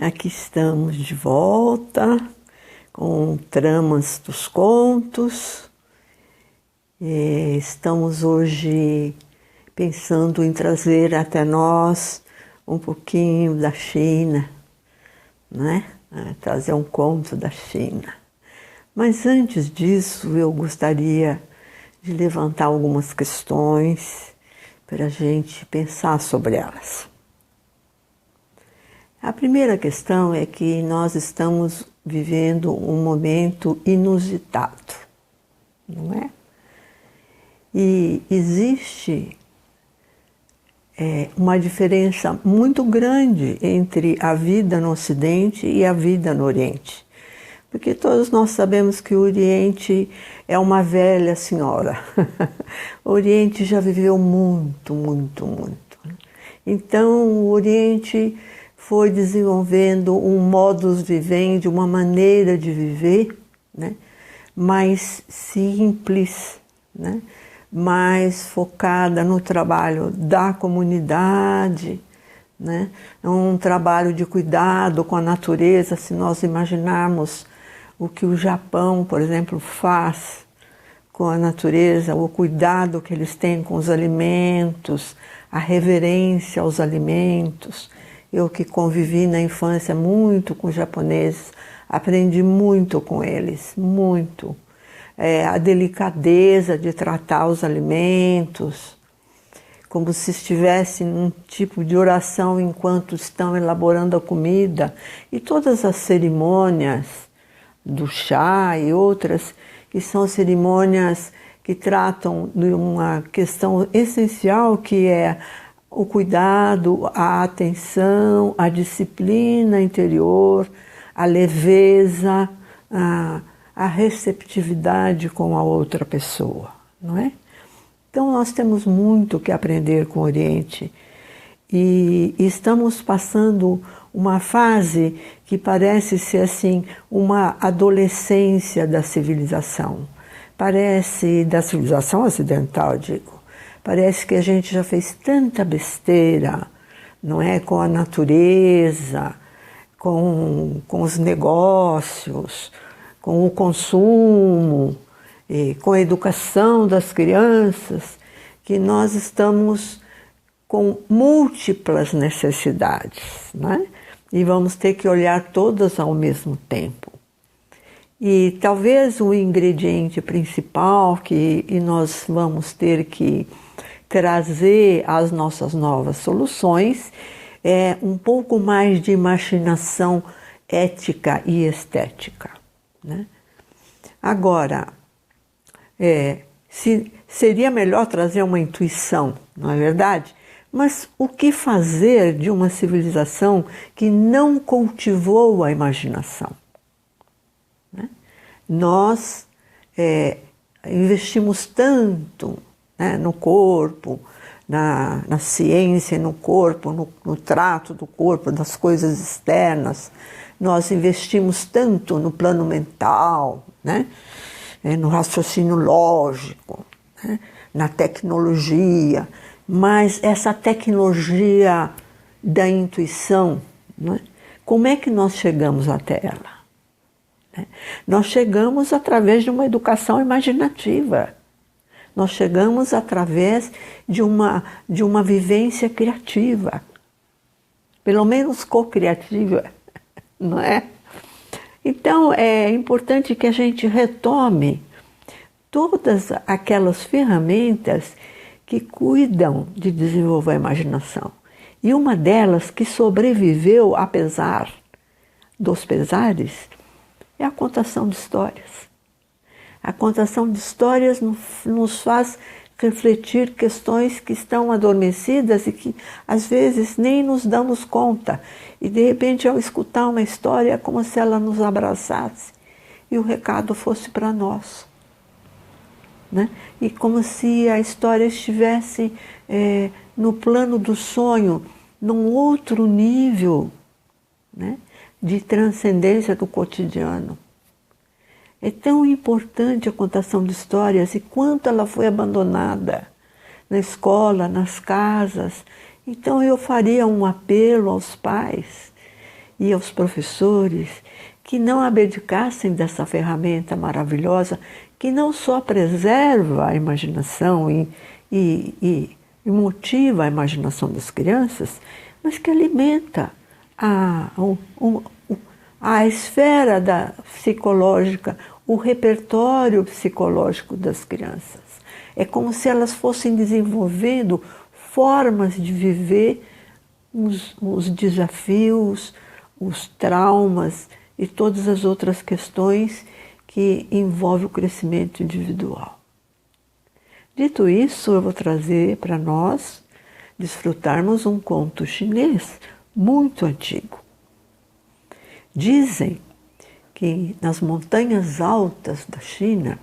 Aqui estamos de volta com tramas dos contos. Estamos hoje pensando em trazer até nós um pouquinho da China, né? Trazer um conto da China. Mas antes disso, eu gostaria de levantar algumas questões para a gente pensar sobre elas. A primeira questão é que nós estamos vivendo um momento inusitado, não é? E existe uma diferença muito grande entre a vida no Ocidente e a vida no Oriente. Porque todos nós sabemos que o Oriente é uma velha senhora. O Oriente já viveu muito, muito, muito. Então, o Oriente foi desenvolvendo um modus vivendi, uma maneira de viver, né, mais simples, né, mais focada no trabalho da comunidade, né, um trabalho de cuidado com a natureza. Se nós imaginarmos o que o Japão, por exemplo, faz com a natureza, o cuidado que eles têm com os alimentos, a reverência aos alimentos. Eu que convivi na infância muito com os japoneses, aprendi muito com eles, muito. A delicadeza de tratar os alimentos, como se estivesse num tipo de oração enquanto estão elaborando a comida. E todas as cerimônias do chá e outras, que são cerimônias que tratam de uma questão essencial, que é o cuidado, a atenção, a disciplina interior, a leveza, a receptividade com a outra pessoa, não é? Então nós temos muito que aprender com o Oriente e estamos passando uma fase que parece ser assim uma adolescência da civilização. Parece da civilização ocidental, digo. Parece que a gente já fez tanta besteira, não é? Com a natureza, com os negócios, com o consumo, com a educação das crianças, que nós estamos com múltiplas necessidades, não é? E vamos ter que olhar todas ao mesmo tempo. E talvez o ingrediente principal que nós vamos ter que trazer às nossas novas soluções é um pouco mais de imaginação ética e estética, né? Agora, seria melhor trazer uma intuição, não é verdade? Mas o que fazer de uma civilização que não cultivou a imaginação? Né? Nós investimos tanto, né, no corpo, na ciência, no corpo, no trato do corpo, das coisas externas. Nós investimos tanto no plano mental, né, no raciocínio lógico, né, na tecnologia. Mas essa tecnologia da intuição, né, como é que nós chegamos até ela? Nós chegamos através de uma educação imaginativa. Nós chegamos através de uma vivência criativa, pelo menos co-criativa, não é? Então é importante que a gente retome todas aquelas ferramentas que cuidam de desenvolver a imaginação. E uma delas que sobreviveu apesar dos pesares é a contação de histórias. A contação de histórias nos faz refletir questões que estão adormecidas e que às vezes nem nos damos conta. E de repente, ao escutar uma história, é como se ela nos abraçasse e o recado fosse para nós, né? E como se a história estivesse no plano do sonho, num outro nível, né, de transcendência do cotidiano. É tão importante a contação de histórias e quanto ela foi abandonada na escola, nas casas. Então eu faria um apelo aos pais e aos professores que não abdicassem dessa ferramenta maravilhosa que não só preserva a imaginação e motiva a imaginação das crianças, mas que alimenta a esfera psicológica, o repertório psicológico das crianças. É como se elas fossem desenvolvendo formas de viver os desafios, os traumas e todas as outras questões que envolvem o crescimento individual. Dito isso, eu vou trazer para nós desfrutarmos um conto chinês muito antigo. Dizem que nas montanhas altas da China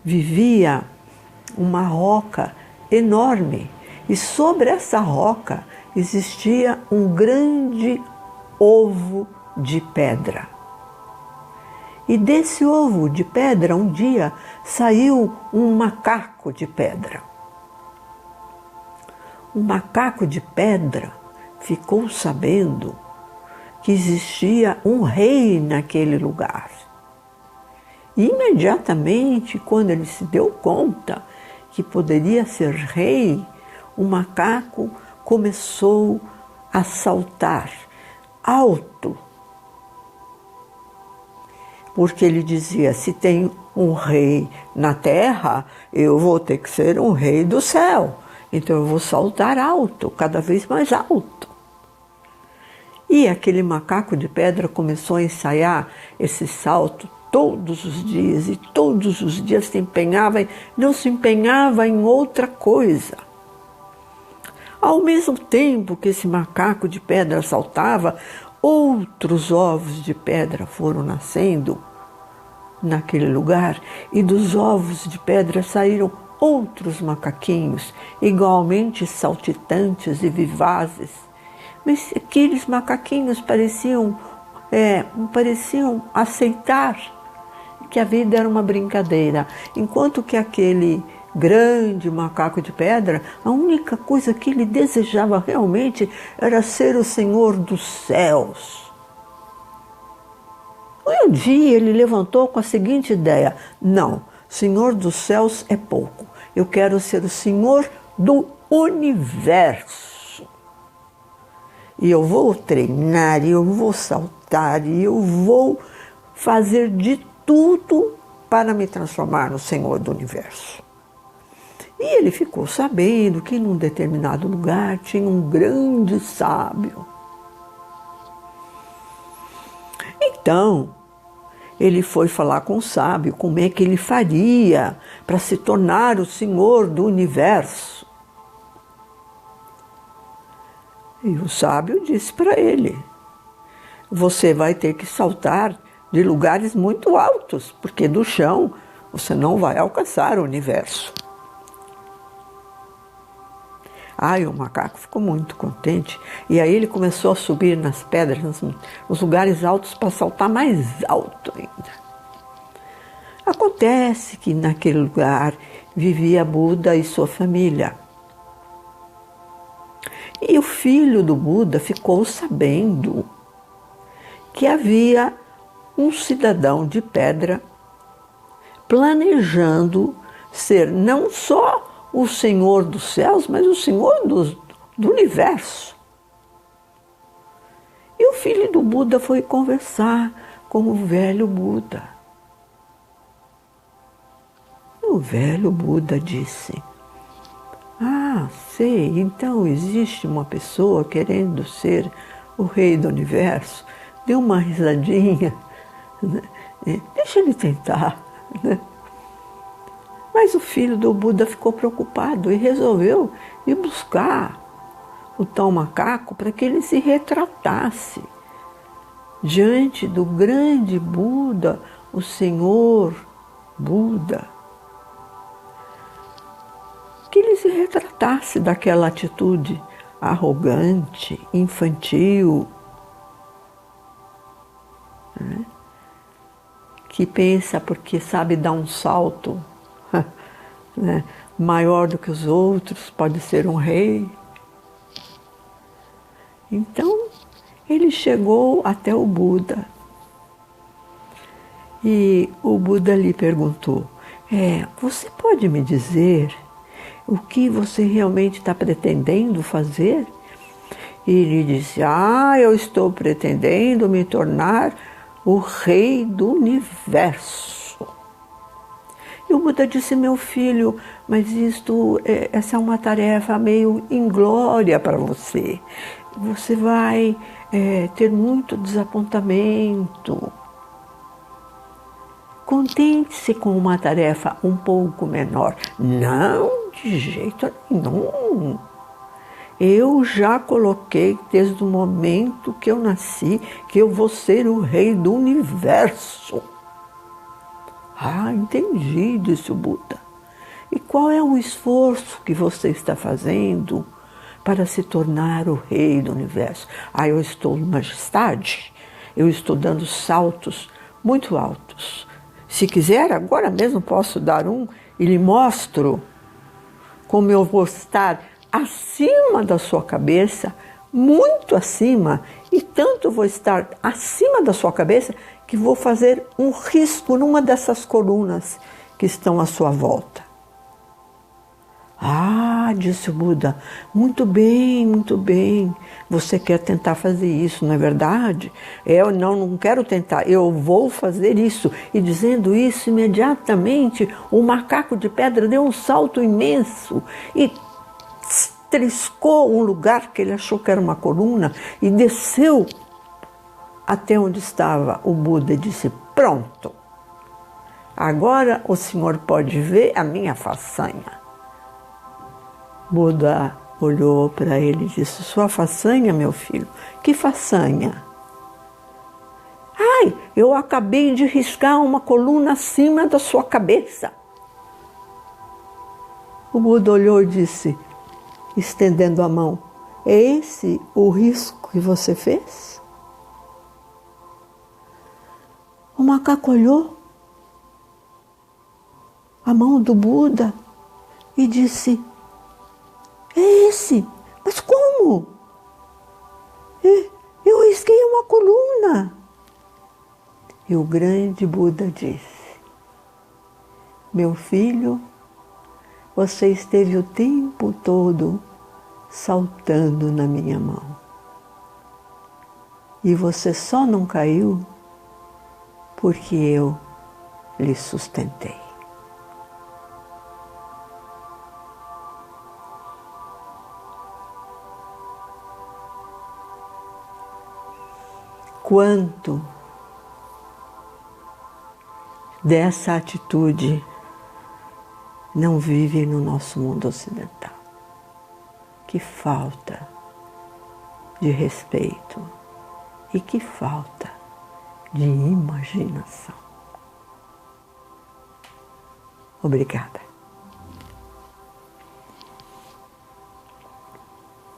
vivia uma roca enorme e sobre essa roca existia um grande ovo de pedra. E desse ovo de pedra, um dia, saiu um macaco de pedra. O macaco de pedra ficou sabendo que existia um rei naquele lugar. E imediatamente, quando ele se deu conta que poderia ser rei, o macaco começou a saltar alto. Porque ele dizia, se tem um rei na terra, eu vou ter que ser um rei do céu. Então eu vou saltar alto, cada vez mais alto. E aquele macaco de pedra começou a ensaiar esse salto todos os dias. E todos os dias não se empenhava em outra coisa. Ao mesmo tempo que esse macaco de pedra saltava, outros ovos de pedra foram nascendo naquele lugar, e dos ovos de pedra saíram outros macaquinhos, igualmente saltitantes e vivazes. Mas aqueles macaquinhos pareciam aceitar que a vida era uma brincadeira, enquanto que aquele grande macaco de pedra, a única coisa que ele desejava realmente era ser o Senhor dos céus. E um dia ele levantou com a seguinte ideia: não, Senhor dos céus é pouco, eu quero ser o Senhor do universo. E eu vou treinar, e eu vou saltar, e eu vou fazer de tudo para me transformar no Senhor do universo. E ele ficou sabendo que num determinado lugar tinha um grande sábio. Então, ele foi falar com o sábio como é que ele faria para se tornar o Senhor do universo. E o sábio disse para ele: você vai ter que saltar de lugares muito altos, porque do chão você não vai alcançar o universo. E o macaco ficou muito contente. E aí ele começou a subir nas pedras, nos lugares altos, para saltar mais alto ainda. Acontece que naquele lugar vivia Buda e sua família. E o filho do Buda ficou sabendo que havia um cidadão de pedra planejando ser não só o Senhor dos céus, mas o Senhor do universo. E o filho do Buda foi conversar com o velho Buda. O velho Buda disse: sei, então existe uma pessoa querendo ser o rei do universo. Deu uma risadinha, né? Deixa ele tentar, né? Mas o filho do Buda ficou preocupado e resolveu ir buscar o tal macaco para que ele se retratasse diante do grande Buda, o Senhor Buda. Que ele se retratasse daquela atitude arrogante, infantil, né? Que pensa porque sabe dar um salto né, maior do que os outros, pode ser um rei. Então, Ele chegou até o Buda. E o Buda lhe perguntou, você pode me dizer o que você realmente está pretendendo fazer? E ele disse, eu estou pretendendo me tornar o rei do universo. E o Buda disse, meu filho, mas essa é uma tarefa meio inglória para você. Você vai ter muito desapontamento. Contente-se com uma tarefa um pouco menor. Não, de jeito nenhum. Eu já coloquei desde o momento que eu nasci que eu vou ser o rei do universo. Entendi, disse o Buda. E qual é o esforço que você está fazendo para se tornar o rei do universo? Eu estou, majestade, eu estou dando saltos muito altos. Se quiser, agora mesmo posso dar um e lhe mostro como eu vou estar acima da sua cabeça, muito acima, e tanto vou estar acima da sua cabeça que vou fazer um risco numa dessas colunas que estão à sua volta. Disse o Buda, muito bem, você quer tentar fazer isso, não é verdade? Eu não quero tentar, eu vou fazer isso. E dizendo isso, imediatamente o macaco de pedra deu um salto imenso e triscou um lugar que ele achou que era uma coluna e desceu até onde estava o Buda e disse, pronto, agora o senhor pode ver a minha façanha. Buda olhou para ele e disse, sua façanha, meu filho? Que façanha? Eu acabei de riscar uma coluna acima da sua cabeça. O Buda olhou e disse, estendendo a mão, é esse o risco que você fez? O macaco olhou a mão do Buda e disse, é esse? Mas como? Eu risquei uma coluna. E o grande Buda disse, meu filho, você esteve o tempo todo saltando na minha mão. E você só não caiu porque eu lhe sustentei. Quanto dessa atitude não vive no nosso mundo ocidental? Que falta de respeito e que falta de imaginação. Obrigada.